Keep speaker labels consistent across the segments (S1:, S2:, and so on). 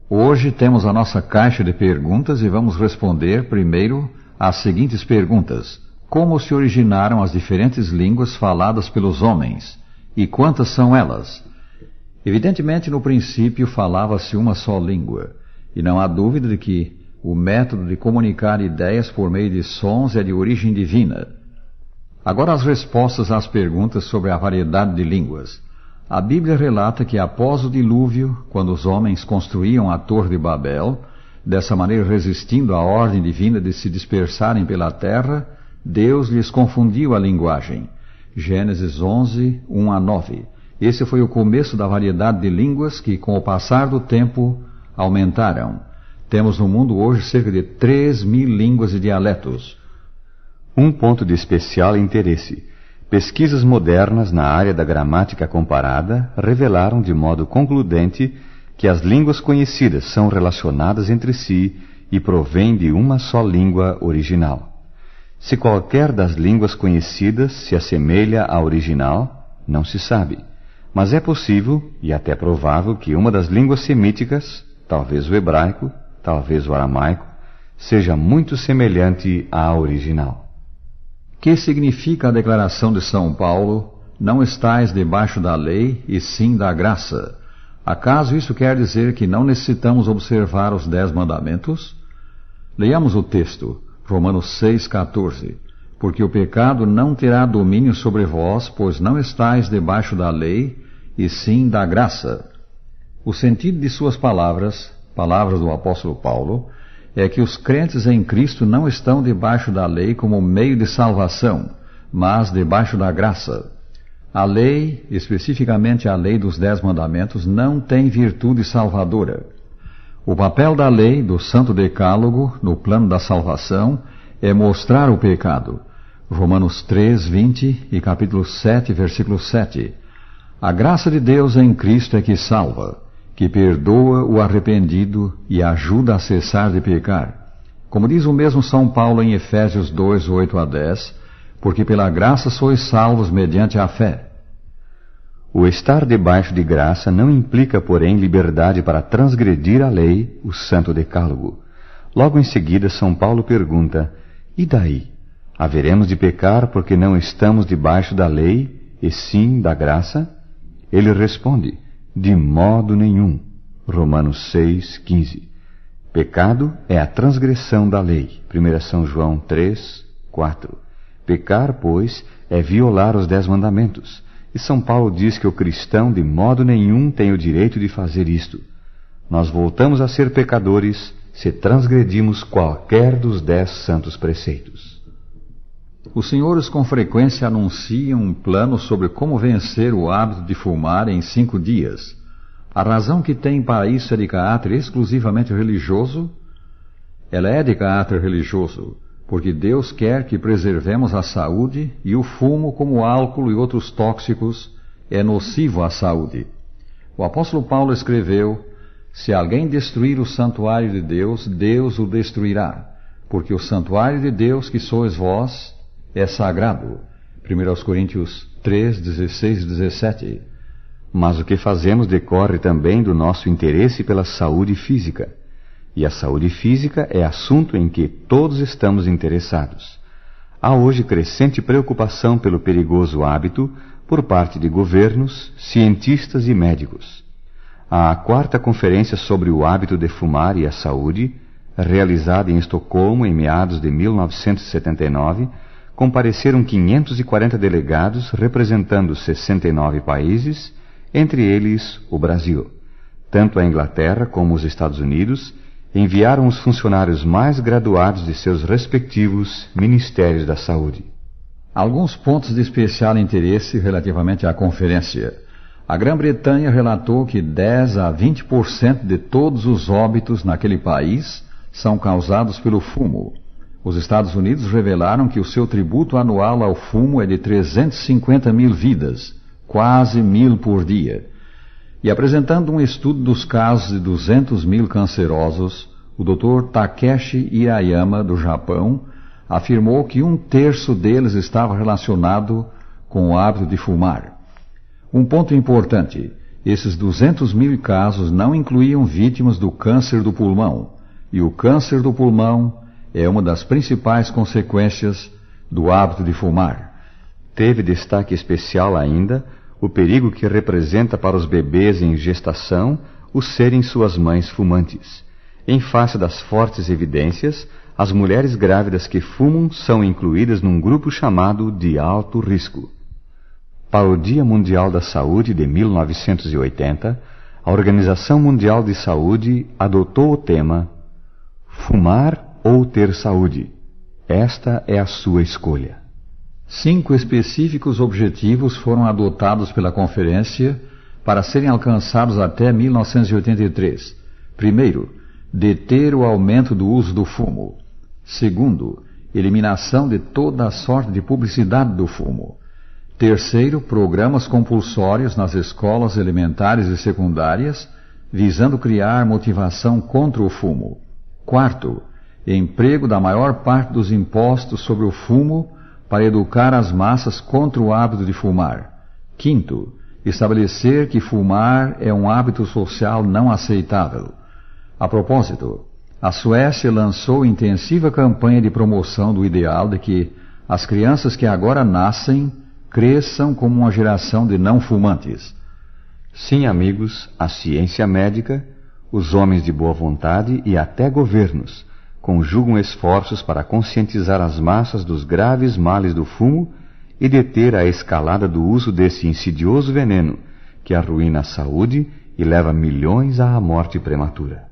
S1: Hoje temos a nossa caixa de perguntas e vamos responder primeiro às seguintes perguntas. Como se originaram as diferentes línguas faladas pelos homens? E quantas são elas? Evidentemente, no princípio falava-se uma só língua, e não há dúvida de que o método de comunicar ideias por meio de sons é de origem divina. Agora as respostas às perguntas sobre a variedade de línguas. A Bíblia relata que após o dilúvio, quando os homens construíam a Torre de Babel, dessa maneira resistindo à ordem divina de se dispersarem pela terra, Deus lhes confundiu a linguagem. Gênesis 11, 1 a 9. Esse foi o começo da variedade de línguas que, com o passar do tempo, aumentaram. Temos no mundo hoje cerca de 3.000 línguas e dialetos.
S2: Um ponto de especial interesse. Pesquisas modernas na área da gramática comparada revelaram de modo concludente que as línguas conhecidas são relacionadas entre si e provêm de uma só língua original. Se qualquer das línguas conhecidas se assemelha à original, não se sabe, mas é possível e até provável que uma das línguas semíticas, talvez o hebraico, talvez o aramaico, seja muito semelhante à original.
S1: Que significa a declaração de São Paulo, não estais debaixo da lei, e sim da graça? Acaso isso quer dizer que não necessitamos observar os 10 mandamentos? Leiamos o texto, Romanos 6,14. Porque o pecado não terá domínio sobre vós, pois não estais debaixo da lei, e sim da graça. O sentido de suas palavras, palavras do apóstolo Paulo, é que os crentes em Cristo não estão debaixo da lei como meio de salvação, mas debaixo da graça. A lei, especificamente a lei dos 10 mandamentos, não tem virtude salvadora. O papel da lei, do Santo Decálogo, no plano da salvação, é mostrar o pecado. Romanos 3, 20 e capítulo 7, versículo 7. A graça de Deus em Cristo é que salva, que perdoa o arrependido e ajuda a cessar de pecar. Como diz o mesmo São Paulo em Efésios 2, 8 a 10, porque pela graça sois salvos mediante a fé.
S2: O estar debaixo de graça não implica, porém, liberdade para transgredir a lei, o Santo Decálogo. Logo em seguida, São Paulo pergunta, e daí? Haveremos de pecar porque não estamos debaixo da lei, e sim da graça? Ele responde, de modo nenhum. Romanos 6, 15. Pecado é a transgressão da lei. 1 São João 3, 4. Pecar, pois, é violar os 10 mandamentos. E São Paulo diz que o cristão de modo nenhum tem o direito de fazer isto. Nós voltamos a ser pecadores se transgredimos qualquer dos 10 santos preceitos.
S1: Os senhores com frequência anunciam um plano sobre como vencer o hábito de fumar em 5 dias. A razão que tem para isso é de caráter exclusivamente religioso? Ela é de caráter religioso, porque Deus quer que preservemos a saúde e o fumo, como álcool e outros tóxicos, é nocivo à saúde. O apóstolo Paulo escreveu, se alguém destruir o santuário de Deus, Deus o destruirá, porque o santuário de Deus, que sois vós, é sagrado. 1 Coríntios 3, 16 e 17.
S2: Mas o que fazemos decorre também do nosso interesse pela saúde física. E a saúde física é assunto em que todos estamos interessados. Há hoje crescente preocupação pelo perigoso hábito por parte de governos, cientistas e médicos. A 4ª Conferência sobre o Hábito de Fumar e a Saúde, realizada em Estocolmo em meados de 1979, compareceram 540 delegados representando 69 países, entre eles o Brasil. Tanto a Inglaterra como os Estados Unidos enviaram os funcionários mais graduados de seus respectivos Ministérios da Saúde.
S1: Alguns pontos de especial interesse relativamente à conferência. A Grã-Bretanha relatou que 10 a 20% de todos os óbitos naquele país são causados pelo fumo. Os Estados Unidos revelaram que o seu tributo anual ao fumo é de 350 mil vidas, quase 1.000 por dia. E apresentando um estudo dos casos de 200 mil cancerosos, o Dr. Takeshi Hirayama, do Japão, afirmou que 1/3 deles estava relacionado com o hábito de fumar. Um ponto importante, Esses 200.000 casos não incluíam vítimas do câncer do pulmão, e o câncer do pulmão é uma das principais consequências do hábito de fumar.
S2: Teve destaque especial ainda o perigo que representa para os bebês em gestação o serem suas mães fumantes. Em face das fortes evidências, as mulheres grávidas que fumam são incluídas num grupo chamado de alto risco. Para o Dia Mundial da Saúde de 1980, a Organização Mundial de Saúde adotou o tema Fumar ou ter saúde? Esta é a sua escolha.
S1: 5 específicos objetivos foram adotados pela conferência para serem alcançados até 1983. Primeiro, deter o aumento do uso do fumo. Segundo, eliminação de toda a sorte de publicidade do fumo. Terceiro, programas compulsórios nas escolas elementares e secundárias, visando criar motivação contra o fumo. Quarto, emprego da maior parte dos impostos sobre o fumo para educar as massas contra o hábito de fumar. Quinto, estabelecer que fumar é um hábito social não aceitável. A propósito, a Suécia lançou intensiva campanha de promoção do ideal de que as crianças que agora nascem cresçam como uma geração de não fumantes.
S2: Sim, amigos, a ciência médica, os homens de boa vontade e até governos conjugam esforços para conscientizar as massas dos graves males do fumo e deter a escalada do uso desse insidioso veneno que arruína a saúde e leva milhões à morte prematura.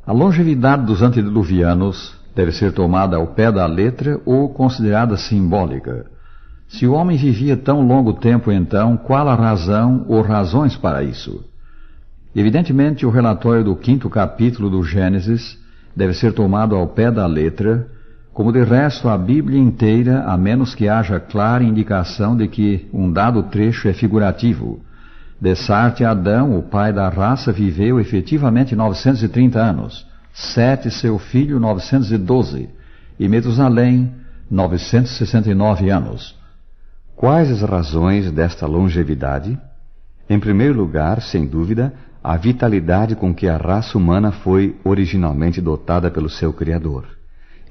S1: A longevidade dos antediluvianos deve ser tomada ao pé da letra ou considerada simbólica. Se o homem vivia tão longo tempo então, qual a razão ou razões para isso? Evidentemente, o relatório do 5º capítulo do Gênesis deve ser tomado ao pé da letra, como de resto a Bíblia inteira, a menos que haja clara indicação de que um dado trecho é figurativo. Dessarte Adão, o pai da raça, viveu efetivamente 930 anos, Sete, seu filho, 912, e Metusalém, 969 anos.
S2: Quais as razões desta longevidade? Em primeiro lugar, sem dúvida, a vitalidade com que a raça humana foi originalmente dotada pelo seu Criador.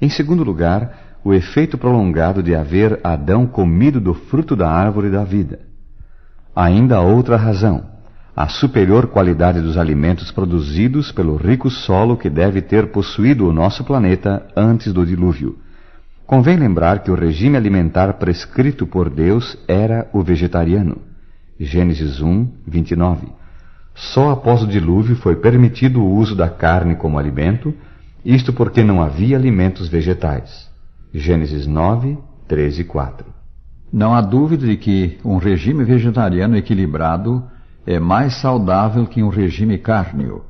S2: Em segundo lugar, o efeito prolongado de haver Adão comido do fruto da árvore da vida. Ainda há outra razão, a superior qualidade dos alimentos produzidos pelo rico solo que deve ter possuído o nosso planeta antes do dilúvio. Convém lembrar que o regime alimentar prescrito por Deus era o vegetariano. Gênesis 1, 29. Só após o dilúvio foi permitido o uso da carne como alimento, isto porque não havia alimentos vegetais. Gênesis 9, 13 e 4.
S1: Não há dúvida de que um regime vegetariano equilibrado é mais saudável que um regime cárneo.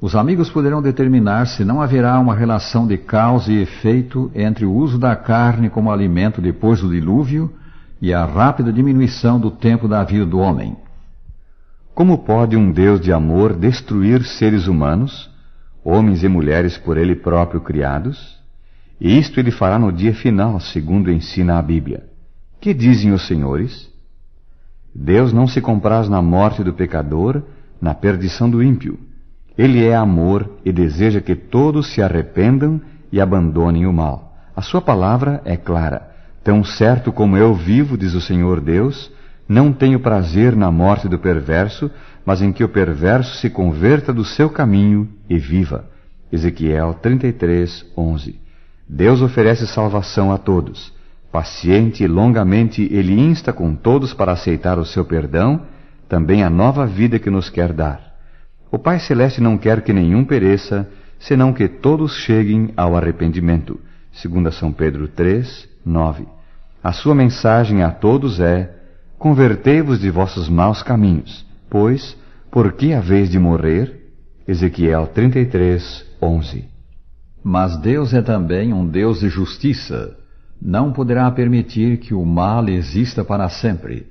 S1: Os amigos poderão determinar se não haverá uma relação de causa e efeito entre o uso da carne como alimento depois do dilúvio e a rápida diminuição do tempo da vida do homem.
S2: Como pode um Deus de amor destruir seres humanos, homens e mulheres por Ele próprio criados? E isto Ele fará no dia final, segundo ensina a Bíblia. Que dizem os senhores? Deus não se compraz na morte do pecador, na perdição do ímpio. Ele é amor e deseja que todos se arrependam e abandonem o mal. A sua palavra é clara. Tão certo como eu vivo, diz o Senhor Deus, não tenho prazer na morte do perverso, mas em que o perverso se converta do seu caminho e viva. Ezequiel 33, 11. Deus oferece salvação a todos. Paciente e longamente Ele insta com todos para aceitar o seu perdão, também a nova vida que nos quer dar. O Pai Celeste não quer que nenhum pereça, senão que todos cheguem ao arrependimento. 2 São Pedro 3, 9. A sua mensagem a todos é: convertei-vos de vossos maus caminhos, pois, por que haveis de morrer? Ezequiel 33, 11.
S1: Mas Deus é também um Deus de justiça. Não poderá permitir que o mal exista para sempre.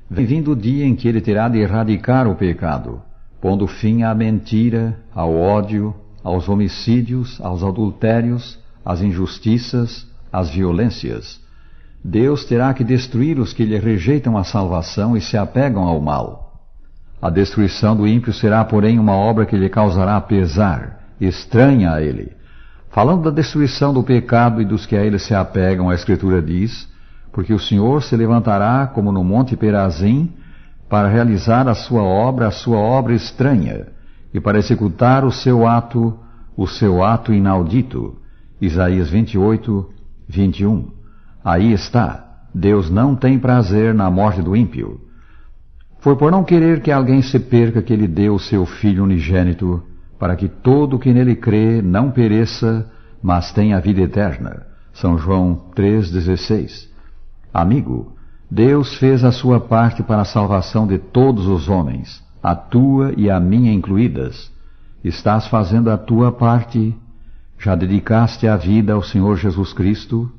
S1: Vem vindo o dia em que Ele terá de erradicar o pecado, pondo fim à mentira, ao ódio, aos homicídios, aos adultérios, às injustiças, às violências. Deus terá que destruir os que lhe rejeitam a salvação e se apegam ao mal. A destruição do ímpio será, porém, uma obra que lhe causará pesar, estranha a ele. Falando da destruição do pecado e dos que a ele se apegam, a Escritura diz: porque o Senhor se levantará como no monte Perazim, para realizar a sua obra estranha, e para executar o seu ato inaudito. Isaías 28, 21. Aí está, Deus não tem prazer na morte do ímpio. Foi por não querer que alguém se perca que ele deu o seu Filho unigênito, para que todo o que nele crê não pereça, mas tenha a vida eterna. São João 3,16. Amigo, Deus fez a sua parte para a salvação de todos os homens, a tua e a minha incluídas. Estás fazendo a tua parte? Já dedicaste a vida ao Senhor Jesus Cristo?